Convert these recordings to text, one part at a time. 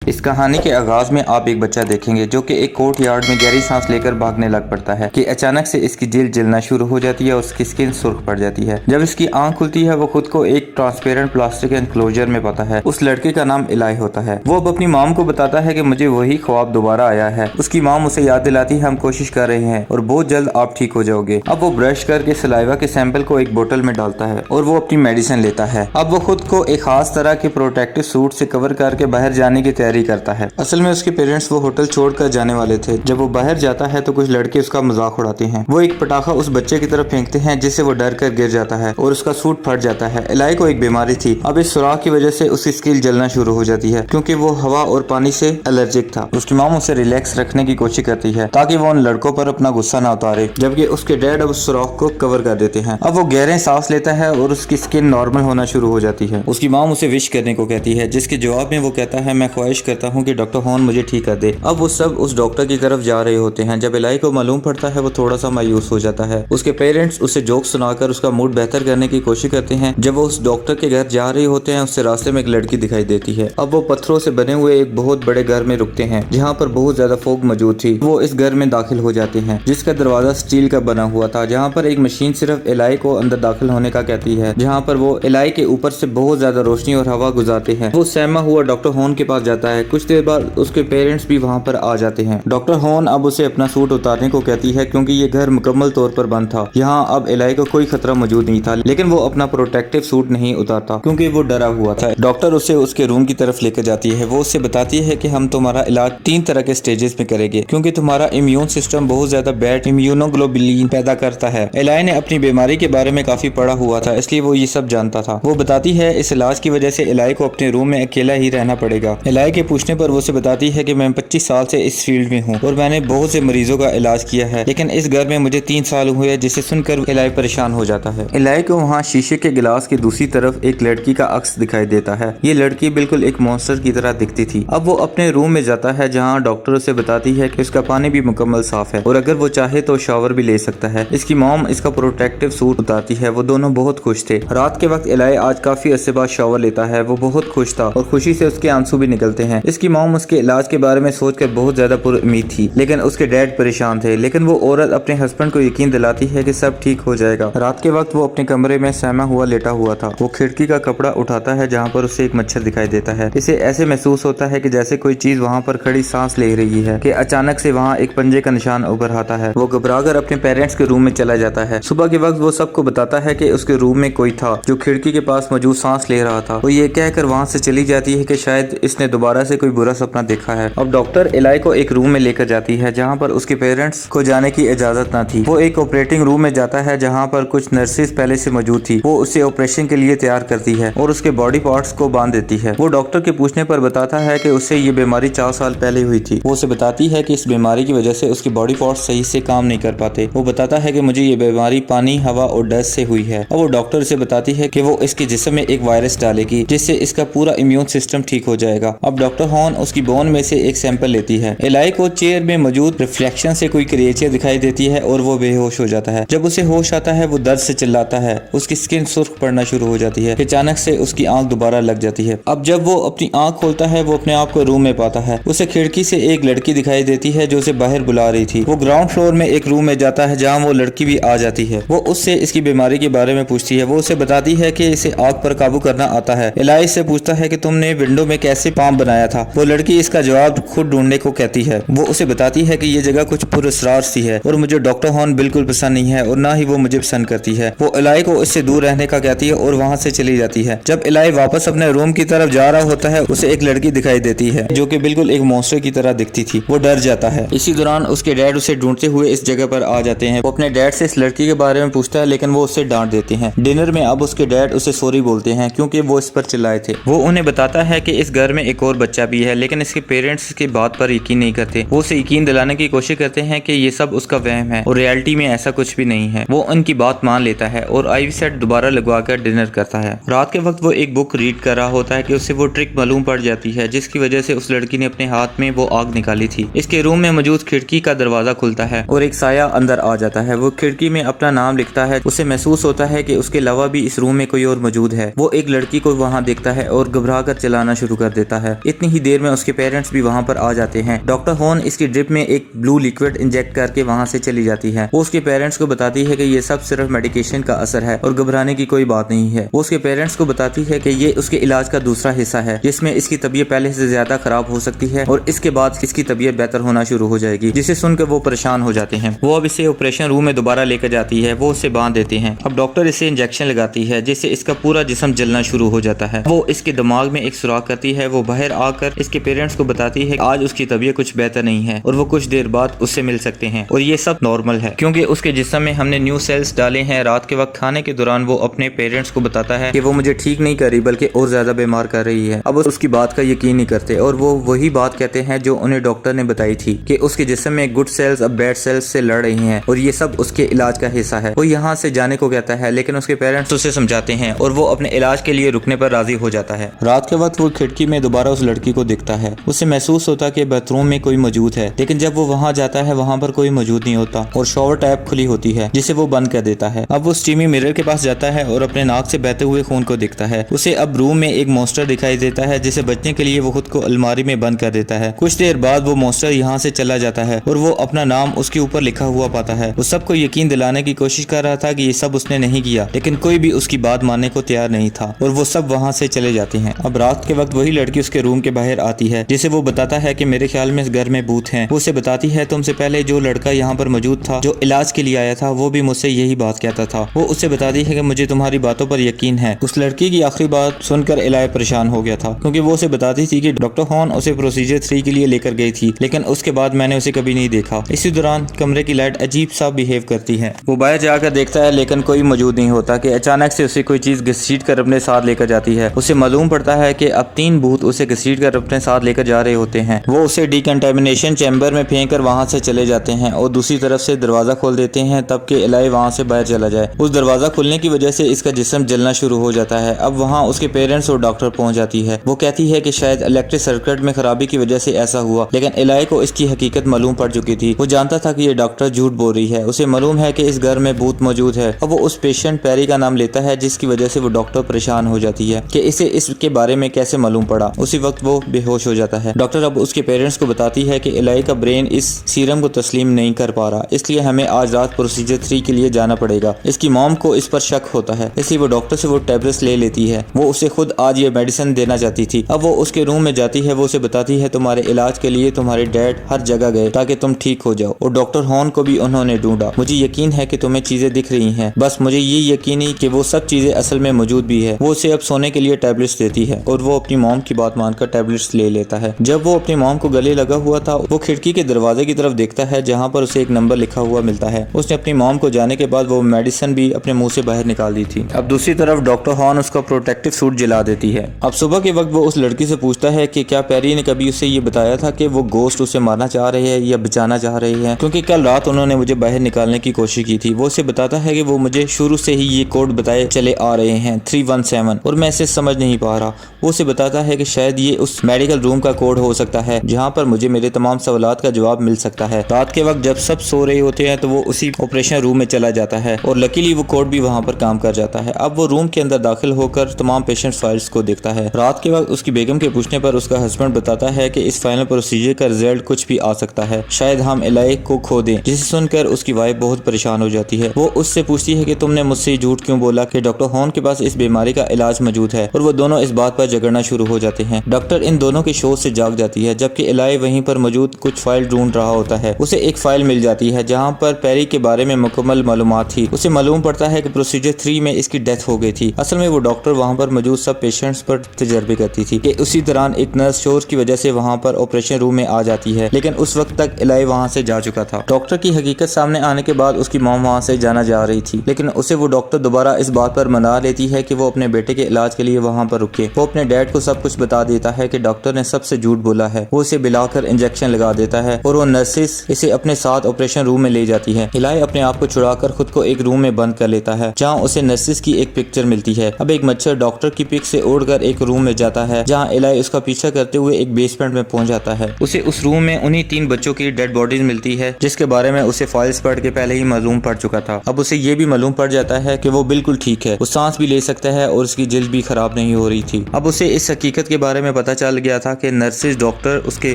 इस कहानी के आगाज में आप एक बच्चा देखेंगे जो कि एक कोर्ट यार्ड में गहरी सांस लेकर भागने लग पड़ता है कि अचानक से इसकी जेल जलना शुरू हो जाती है और उसकी स्किन सुर्ख पड़ जाती है। जब इसकी आंख खुलती है वो खुद को एक ट्रांसपेरेंट प्लास्टिक एनक्लोजर में पाता है। उस लड़के का नाम इलाई होता है। वो अब अपनी माम को बताता है कि मुझे वही ख्वाब दोबारा आया है। उसकी माम उसे याद दिलाती है हम कोशिश कर रहे हैं और बहुत जल्द आप ठीक हो जाओगे। अब वो ब्रश करके सलाइवा के सैंपल को एक बोतल में डालता है और वो अपनी मेडिसिन लेता है। अब वो खुद को एक खास तरह के प्रोटेक्टिव सूट से कवर करके बाहर जाने की तैयारी करता है। असल में उसके पेरेंट्स वो होटल छोड़कर जाने वाले थे। जब वो बाहर जाता है तो कुछ लड़के उसका मजाक उड़ाते हैं। वो एक पटाखा उस बच्चे की तरफ फेंकते हैं जिससे वो डर कर गिर जाता है और उसका सूट फट जाता है। इलाई को एक बीमारी थी। अब इस सुराख की वजह से उसकी स्किन जलना शुरू हो जाती है क्योंकि वो हवा और पानी से एलर्जिक था। उसकी माम उसे रिलैक्स रखने की कोशिश करती है ताकि वो उन लड़कों पर अपना गुस्सा ना उतारे, जबकि उसके डैड अब उस सुराख को कवर कर देते हैं। अब वो गहरे सांस लेता है और उसकी स्किन नॉर्मल होना शुरू हो जाती है। उसकी माम उसे विश करने को कहती है जिसके जवाब में वो कहता है मैं ख्वाहिश करता हूँ कि डॉक्टर हॉर्न मुझे ठीक कर दे। अब वो सब उस डॉक्टर की तरफ जा रहे होते हैं। जब इलाई को मालूम पड़ता है वो थोड़ा सा मायूस हो जाता है। उसके पेरेंट्स उसे जोक सुनाकर उसका मूड बेहतर करने की कोशिश करते हैं। जब वो उस डॉक्टर के घर जा रहे होते हैं उससे रास्ते में एक लड़की दिखाई देती है। अब वो पत्थरों से बने हुए एक बहुत बड़े घर में रुकते हैं जहाँ पर बहुत ज्यादा फोग मौजूद थी। वो इस घर में दाखिल हो जाते हैं जिसका दरवाजा स्टील का बना हुआ था, जहाँ पर एक मशीन सिर्फ इलाई को अंदर दाखिल होने का कहती है, जहाँ पर वो इलाई के ऊपर से बहुत ज्यादा रोशनी और हवा गुजारते हैं। वो सहमा हुआ डॉक्टर हॉर्न के पास जाता है। कुछ देर बाद उसके पेरेंट्स भी वहाँ पर आ जाते हैं। डॉक्टर हॉर्न अब उसे अपना सूट उतारने को कहती है क्योंकि ये घर मुकम्मल तौर पर बंद था। यहाँ अब इलाई को कोई खतरा मौजूद नहीं था, लेकिन वो अपना प्रोटेक्टिव सूट नहीं उतारता क्योंकि वो डरा हुआ था। डॉक्टर उसे उसके रूम की तरफ लेकर जाती है। वो उससे बताती है कि हम तुम्हारा इलाज 3 तरह के स्टेजेस में करेंगे क्योंकि तुम्हारा इम्यून सिस्टम बहुत ज्यादा बैड इम्यूनोग्लोबुलिन पैदा करता है। इलाई ने अपनी बीमारी के बारे में काफी पढ़ा हुआ था, इसलिए वो ये सब जानता था। वो बताती है इस इलाज की वजह से इलाई को अपने रूम में अकेला ही रहना पड़ेगा। इलाई के पूछने पर वो उसे बताती है कि मैं 25 साल से इस फील्ड में हूँ और मैंने बहुत से मरीजों का इलाज किया है, लेकिन इस घर में मुझे 3 साल हुए हैं, जिसे सुनकर इलाई परेशान हो जाता है। इलाई को वहाँ शीशे के गिलास की दूसरी तरफ एक लड़की का अक्स दिखाई देता है। ये लड़की बिल्कुल एक मॉन्स्टर की तरह दिखती थी। अब वो अपने रूम में जाता है जहाँ डॉक्टर उसे बताती है कि उसका पानी भी मुकम्मल साफ है और अगर वो चाहे तो शावर भी ले सकता है। इसकी मॉम इसका प्रोटेक्टिव सूट उतारती है। वो दोनों बहुत खुश थे। रात के वक्त इलाई आज काफी अरसे बाद शावर लेता है। वो बहुत खुश था और खुशी से उसके आंसू भी निकलते हैं। इसकी मॉम उसके इलाज के बारे में सोचकर बहुत ज्यादा पुरउम्मीद थी, लेकिन उसके डैड परेशान थे। लेकिन वो औरत अपने हस्बैंड को यकीन दिलाती है कि सब ठीक हो जाएगा। रात के वक्त वो अपने कमरे में सहमा हुआ लेटा हुआ था। वो खिड़की का कपड़ा उठाता है जहाँ पर उसे एक मच्छर दिखाई देता है। इसे ऐसे महसूस होता है कि जैसे कोई चीज वहाँ पर खड़ी सांस ले रही है कि अचानक से वहाँ एक पंजे का निशान उभर आता है। वो घबराकर अपने पेरेंट्स के रूम में चला जाता है। सुबह के वक्त वो सबको बताता है कि उसके रूम में कोई था जो खिड़की के पास मौजूद सांस ले रहा था। वो ये कहकर वहाँ से चली जाती है कि शायद इसने दोबारा से कोई बुरा सपना देखा है। अब डॉक्टर इलाई को एक रूम में लेकर जाती है जहाँ पर उसके पेरेंट्स को जाने की इजाजत न थी। वो एक ऑपरेटिंग रूम में जाता है जहाँ पर कुछ नर्सेज पहले से मौजूद थी। वो उसे ऑपरेशन के लिए तैयार करती है और उसके बॉडी पार्ट्स को बांध देती है। वो डॉक्टर के पूछने पर बताता है कि उसे ये बीमारी 4 साल पहले हुई थी। वो उसे बताती है कि इस बीमारी की वजह से उसके बॉडी पार्ट्स सही से काम नहीं कर पाते। वो बताता है कि मुझे ये बीमारी पानी, हवा और डस्ट से हुई है। और वो डॉक्टर से बताती है कि वो इसके जिस्म में एक वायरस डालेगी जिससे इसका पूरा इम्यून सिस्टम ठीक हो जाएगा। अब डॉक्टर हॉर्न उसकी बोन में से एक सैंपल लेती है। इलाई को चेयर में मौजूद रिफ्लेक्शन से कोई क्रिएचर दिखाई देती है और वो बेहोश हो जाता है। जब उसे होश आता है वो दर्द से चिल्लाता है। उसकी स्किन सुर्ख पड़ना शुरू हो जाती है। अचानक से उसकी आंख दोबारा लग जाती है। अब जब वो अपनी आंख खोलता है वो अपने आप को रूम में पाता है। उसे खिड़की से एक लड़की दिखाई देती है जो उसे बाहर बुला रही थी। वो ग्राउंड फ्लोर में एक रूम में जाता है जहाँ वो लड़की भी आ जाती है। वो उससे इसकी बीमारी के बारे में पूछती है। वो उसे बताती है कि इसे आग पर काबू करना आता है। इलाई से पूछता है कि तुमने विंडो में कैसे पाम बनाया था। वो लड़की इसका जवाब खुद ढूंढने को कहती है। वो उसे बताती है कि ये जगह कुछ पुरअसरार सी है और मुझे डॉक्टर हॉर्न बिल्कुल पसंद नहीं है और ना ही वो मुझे पसंद करती है। वो इलाई को इससे दूर रहने का कहती है और वहाँ से चली जाती है। जब इलाई वापस अपने रूम की तरफ जा रहा होता है उसे एक लड़की दिखाई देती है जो कि बिल्कुल एक मॉन्स्टर की तरह दिखती थी। वो डर जाता है। इसी दौरान उसके डैड उसे ढूंढते हुए इस जगह पर आ जाते हैं। वो अपने डैड से इस लड़की के बारे में पूछता है लेकिन वो उससे डांट देते हैं। डिनर में अब उसके डैड उसे सॉरी बोलते हैं क्योंकि वो इस पर चिल्लाए थे। वो उन्हें बताता है कि इस घर में एक और बच्चा भी है, लेकिन इसके पेरेंट्स की बात पर यकीन नहीं करते। वो उसे यकीन दिलाने की कोशिश करते हैं कि ये सब उसका वहम है और रियलिटी में ऐसा कुछ भी नहीं है। वो उनकी बात मान लेता है और आईवी सेट दोबारा लगवाकर डिनर करता है। रात के वक्त वो एक बुक रीड कर रहा होता है कि उसे वो ट्रिक मालूम पड़ जाती है जिसकी वजह से उस लड़की ने अपने हाथ में वो आग निकाली थी। इसके रूम में मौजूद खिड़की का दरवाजा खुलता है और एक साया अंदर आ जाता है। वो खिड़की में अपना नाम लिखता है। उसे महसूस होता है कि उसके अलावा भी इस रूम में कोई और मौजूद है। वो एक लड़की को वहाँ देखता है और घबरा कर चलाना शुरू कर देता है। इतनी ही देर में उसके पेरेंट्स भी वहाँ पर आ जाते हैं। डॉक्टर हॉर्न इसकी ड्रिप में एक ब्लू लिक्विड इंजेक्ट करके वहाँ से चली जाती है। वो उसके पेरेंट्स को बताती है कि ये सब सिर्फ मेडिकेशन का असर है और घबराने की कोई बात नहीं है। वो उसके पेरेंट्स को बताती है कि ये उसके इलाज का दूसरा हिस्सा है जिसमें इसकी तबीयत पहले से ज्यादा खराब हो सकती है और इसके बाद इसकी तबीयत बेहतर होना शुरू हो जाएगी, जिसे सुनकर वो परेशान हो जाते हैं। वो अब इसे ऑपरेशन रूम में दोबारा लेकर जाती है। वो उसे बांध देते हैं। अब डॉक्टर इसे इंजेक्शन लगाती है जिससे इसका पूरा जिस्म जलना शुरू हो जाता है। वो इसके दिमाग में एक सुराख करती है। वो बाहर आकर इसके पेरेंट्स को बताती है आज उसकी तबीयत कुछ बेहतर नहीं है और वो कुछ देर बाद उससे मिल सकते हैं और ये सब नॉर्मल है क्योंकि उसके जिस्म में हमने न्यू सेल्स डाले हैं। रात के वक्त खाने के दौरान वो अपने पेरेंट्स को बताता है कि वो मुझे ठीक नहीं कर रही बल्कि और ज्यादा बीमार कर रही है। अब उसकी बात का यकीन नहीं करते और वो वही बात कहते हैं जो उन्हें डॉक्टर ने बताई थी कि उसके जिस्म में गुड सेल्स अब बैड सेल्स से लड़ रही हैं और ये सब उसके इलाज का हिस्सा है। वो यहाँ से जाने को कहता है लेकिन उसके पेरेंट्स उसे समझाते हैं और वो अपने इलाज के लिए रुकने पर राजी हो जाता है। रात के वक्त वो खिड़की में दोबारा उस लड़की को दिखता है। उसे महसूस होता है कि बाथरूम में कोई मौजूद है, लेकिन जब वो वहाँ जाता है वहाँ पर कोई मौजूद नहीं होता और शॉवर टैप खुली होती है जिसे वो बंद कर देता है। अब वो स्टीमी मिरर के पास जाता है और अपने नाक से बहते हुए खून को दिखता है। उसे अब रूम में एक मॉन्स्टर दिखाई देता है जिसे बचने के लिए वो खुद को अलमारी में बंद कर देता है। कुछ देर बाद वो मॉन्स्टर यहाँ से चला जाता है और वो अपना नाम उसके ऊपर लिखा हुआ पाता है। वो सबको यकीन दिलाने की कोशिश कर रहा था कि ये सब उसने नहीं किया, लेकिन कोई भी उसकी बात मानने को तैयार नहीं था और वो सब वहाँ से चले जाते हैं। अब रात के वक्त वही लड़की उसके रूम के बाहर आती है जिसे वो बताता है कि मेरे ख्याल में इस घर में भूत हैं। वो उसे बताती है तुमसे पहले जो लड़का यहाँ पर मौजूद था जो इलाज के लिए आया था वो भी मुझसे यही बात कहता था। वो उससे बताती है कि मुझे तुम्हारी बातों पर यकीन है। उस लड़की की आखिरी बात सुनकर इलाय परेशान हो गया था क्योंकि वो उसे बताती थी कि डॉक्टर हॉर्न उसे प्रोसीजर 3 के लिए लेकर गई थी, लेकिन उसके बाद मैंने उसे कभी नहीं देखा। इसी दौरान कमरे की लाइट अजीब सा बिहेव करती है। वो बाहर जाकर देखता है लेकिन कोई मौजूद नहीं होता कि अचानक से उसे कोई चीज घसीट कर अपने साथ लेकर जाती है। उसे मालूम पड़ता है कि अब 3 भूत उसे घसीट कर अपने साथ लेकर जा रहे होते हैं। वो उसे डिकंटामिनेशन चैम्बर में फेंक कर वहाँ से चले जाते हैं और दूसरी तरफ से दरवाजा खोल देते हैं तब कि इलाय वहाँ से बाहर चला जाए। उस दरवाजा खुलने की वजह से इसका जिस्म जलना शुरू हो जाता है। अब वहाँ उसके पेरेंट्स और डॉक्टर पहुँच जाती है। वो कहती है कि शायद इलेक्ट्रिक सर्किट में खराबी की वजह से ऐसा हुआ, लेकिन इलाय को इसकी हकीकत मालूम पड़ चुकी थी। वो जानता था कि ये डॉक्टर झूठ बोल रही है। उसे मालूम है कि इस घर में भूत मौजूद है। अब वो उस पेशेंट पैरी का नाम लेता है जिसकी वजह से वो डॉक्टर परेशान हो जाती है कि इसे इसके बारे में कैसे मालूम पड़ा। उसी वक्त वो बेहोश हो जाता है। डॉक्टर अब उसके पेरेंट्स को बताती है कि इलाय का ब्रेन इस सीरम को तस्लीम नहीं कर पा रहा, इसलिए हमें आज रात प्रोसीजर 3 के लिए जाना पड़ेगा। इसकी मॉम को इस पर शक होता है, इसलिए वो डॉक्टर से वो टैबलेट्स ले लेती है। वो उसे खुद आज ये मेडिसिन देना चाहती थी। अब वो उसके रूम में जाती है। वो उसे बताती है तुम्हारे इलाज के लिए तुम्हारे डैड हर जगह गए ताकि तुम ठीक हो जाओ और डॉक्टर हॉर्न को भी उन्होंने ढूंढा। मुझे यकीन है कि तुम्हें चीजें दिख रही हैं, बस मुझे ये यकीन है कि वो सब चीजें असल में मौजूद भी है। वो उसे अब सोने के लिए टैबलेट्स देती है और वो अपनी मॉम की बात मानकर टैबलेट्स ले लेता है। जब वो अपनी मॉम को गले लगा हुआ था वो खिड़की के दरवाजे की तरफ देखता है जहाँ पर उसे एक नंबर लिखा हुआ मिलता है। उसने अपनी मॉम को जाने के बाद वो मेडिसिन भी अपने मुंह से बाहर निकाल दी थी। अब दूसरी तरफ डॉक्टर हॉर्न उसका प्रोटेक्टिव सूट जला देती है। अब सुबह के वक्त वो उस लड़की से पूछता है कि क्या पैरी ने कभी उसे ये बताया था कि वो गोश्त उसे मारना चाह रहे हैं या बचाना चाह रहे हैं, क्योंकि कल रात उन्होंने मुझे बाहर निकालने की कोशिश की थी। वो उसे बताता है कि वो मुझे शुरू से ही ये कोड बताए चले आ रहे हैं 317 और मैं इसे समझ नहीं पा रहा। वो उसे बताता है कि शायद ये उस मेडिकल रूम का कोड हो सकता है जहाँ पर मुझे मेरे तमाम सवालात का जवाब मिल सकता है। रात के वक्त जब सब सो रहे होते हैं तो वो उसी ऑपरेशन रूम में चला जाता है और लकीली वो कोड भी वहाँ पर काम कर जाता है। अब वो रूम के अंदर दाखिल होकर तमाम पेशेंट फाइल्स को देखता है। रात के वक्त उसकी बेगम के पूछने पर उसका हस्बैंड बताता है कि इस फाइनल प्रोसीजर का रिजल्ट कुछ भी आ सकता है, शायद हम इलाय को खो दें, जिसे सुनकर उसकी वाइफ बहुत परेशान हो जाती है। वो उससे पूछती है कि तुमने मुझसे झूठ क्यों बोला कि डॉक्टर हॉर्न के पास इस बीमारी का इलाज मौजूद है, और वो दोनों इस बात पर झगड़ना शुरू हो जाते हैं। डॉक्टर इन दोनों के शोध से जाग जाती है जबकि इलाय वहीं पर मौजूद कुछ फाइल ढूंढ रहा होता है। उसे एक फाइल मिल जाती है जहाँ पर पैरी के बारे में मुकम्मल मालूमात थी। उसे मालूम पड़ता है कि प्रोसीजर 3 में इसकी डेथ हो गई थी। असल में वो डॉक्टर वहाँ पर मौजूद सब पेशेंट्स पर तजर्बे करती थी कि उसी दौरान एक नर्स शोर की वजह से वहाँ पर ऑपरेशन रूम में आ जाती है, लेकिन उस वक्त तक इलाय वहाँ से जा चुका था। डॉक्टर की हकीकत सामने आने के बाद उसकी मॉम वहाँ से जाना जा रही थी, लेकिन उसे वो डॉक्टर दोबारा इस बात पर मना लेती है कि वो अपने बेटे के इलाज के लिए वहाँ पर रुके। वो अपने डैड को सब कुछ बता देता है कि डॉक्टर ने सबसे झूठ बोला है। वो इसे बिलाकर इंजेक्शन लगा देता है और वो नर्सिस इसे अपने साथ ऑपरेशन रूम में ले जाती है। इलाय अपने आप को छुड़ाकर खुद को एक रूम में बंद कर लेता है जहाँ उसे नर्सिस की एक पिक्चर मिलती है। अब एक मच्छर डॉक्टर की पिक से उड़कर एक रूम में जाता है जहाँ इलाय उसका पीछा करते हुए एक बेसमेंट में पहुंच जाता है। उसे उस रूम में उन्हीं 3 बच्चों की डेड बॉडीज मिलती है जिसके बारे में उसे फाइल्स पढ़ के पहले ही मालूम पड़ चुका था। अब उसे ये भी मालूम पड़ जाता है कि वो बिल्कुल ठीक है, वो सांस भी ले सकता है और उसकी जिल्द भी खराब नहीं हो रही थी। अब उसे इस हकीकत के बारे में पता चल गया था कि नर्सेज, डॉक्टर, उसके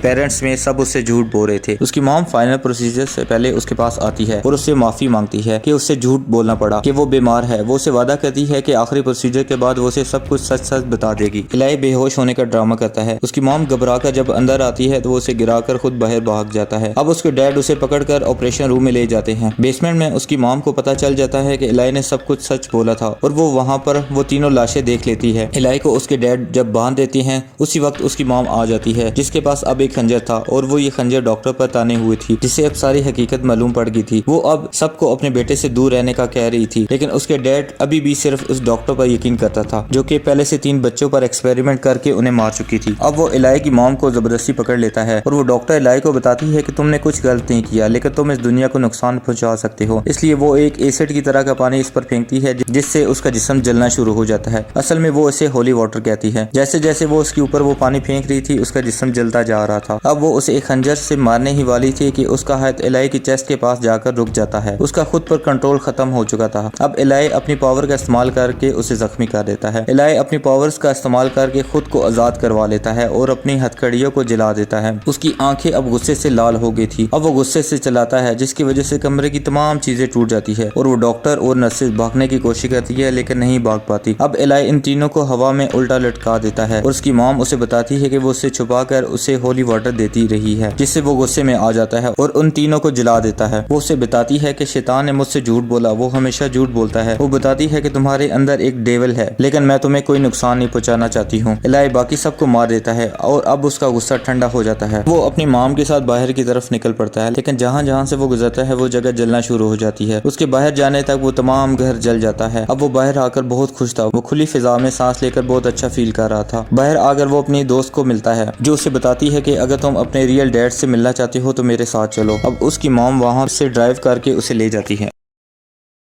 पेरेंट्स में सब उससे झूठ बोल रहे थे। उसकी मॉम फाइनल प्रोसीजर से पहले उसके पास आती है और उससे माफी मांगती है कि उससे झूठ बोलना पड़ा कि वो बीमार है। वो उसे वादा करती है कि आखिरी प्रोसीजर के बाद वो उसे सब कुछ सच सच बता देगी। इलाई बेहोश होने का ड्रामा करता है। उसकी मॉम घबराकर जब अंदर आती है तो वो उसे गिराकर खुद बाहर भाग जाता है। अब उसके डैड उसे पकड़कर ऑपरेशन रूम में ले जाते हैं। बेसमेंट में उसकी मॉम को पता चल जाता है कि इलाई ने सब कुछ सच बोला था और वो वहाँ पर वो तीनों लाशें देख लेती है। इलाई को उसके डैड जब बांध देती हैं उसी वक्त उसकी मॉम आ जाती है, जिसके पास अब एक खंजर था और वो ये खंजर डॉक्टर पर ताने हुई थी, जिससे अब सारी हकीकत मालूम पड़ गई थी। वो अब सबको अपने बेटे से दूर रहने का कह रही थी, लेकिन उसके डैड अभी भी सिर्फ उस डॉक्टर पर यकीन करता था जो कि पहले से 3 बच्चों पर एक्सपेरिमेंट करके उन्हें मार चुकी थी। अब वो इलाई की मॉम को जबरदस्ती पकड़ लेता है और वो डॉक्टर इलाई को बताती है कि तुमने कुछ गलत नहीं किया, लेकिन तुम इस दुनिया को नुकसान पहुंचा सकते हो। इसलिए वो एक एसिड की तरह का पानी इस पर फेंकती है, जिससे उसका जिस्म जलना शुरू हो जाता है। असल में वो इसे होली वाटर कहती है। जैसे जैसे वो उसके ऊपर वो पानी फेंक रही थी उसका जिस्म जलता जा रहा था। अब वो उसे एक खंजर से मारने ही वाली थी कि उसका हाथ इलाई की चेस्ट के पास जाकर रुक जाता है। उसका खुद पर कंट्रोल खत्म हो चुका था। अब इलाई अपनी पावर का इस्तेमाल करके उसे जख्मी कर देता है। इलाई अपनी पावर्स का इस्तेमाल करके खुद को आजाद करवा लेता है और अपनी हथकड़ियों को जला देता है। उसकी आंखें अब गुस्से से लाल हो गई थी। अब वो गुस्से से चलाता है, जिसकी वजह से कमरे की तमाम चीजें टूट जाती है और वो डॉक्टर और नर्सेज भागने की कोशिश करती है, लेकिन नहीं भाग पाती। अब इलाई इन तीनों को हवा में उल्टा लटका देता है और उसकी मॉम उसे बताती है कि वो उसे छुपाकर उसे होली वाटर देती रही है, जिससे वो गुस्से में आ जाता है और उन तीनों को जला देता है। वो उसे बताती है कि शैतान ने मुझसे झूठ बोला, वो हमेशा झूठ बोलता है। वो बताती है कि तुम्हारे अंदर एक डेविल है, लेकिन मैं तुम्हें कोई नुकसान नहीं पहुंचाना चाहती हूँ। इलाई बाकी सबको मार देता है और अब उसका गुस्सा ठंडा हो जाता है। वो अपनी मॉम के साथ बाहर की तरफ निकल पड़ता है, लेकिन जहाँ जहाँ से वो गुजरता है वो जगह जलना शुरू हो जाती है। उसके बाहर जाने तक वो तमाम घर जल जाता है। अब वो बाहर आकर बहुत खुश था। वो खुली फिजा में सांस लेकर बहुत अच्छा फील कर रहा था। बाहर आकर वो अपनी दोस्त को मिलता है, जो उसे बताती है कि अगर तुम अपने रियल डैड से मिलना चाहते हो तो मेरे साथ चलो। अब उसकी मॉम वहाँ से ड्राइव करके उसे ले जाती है।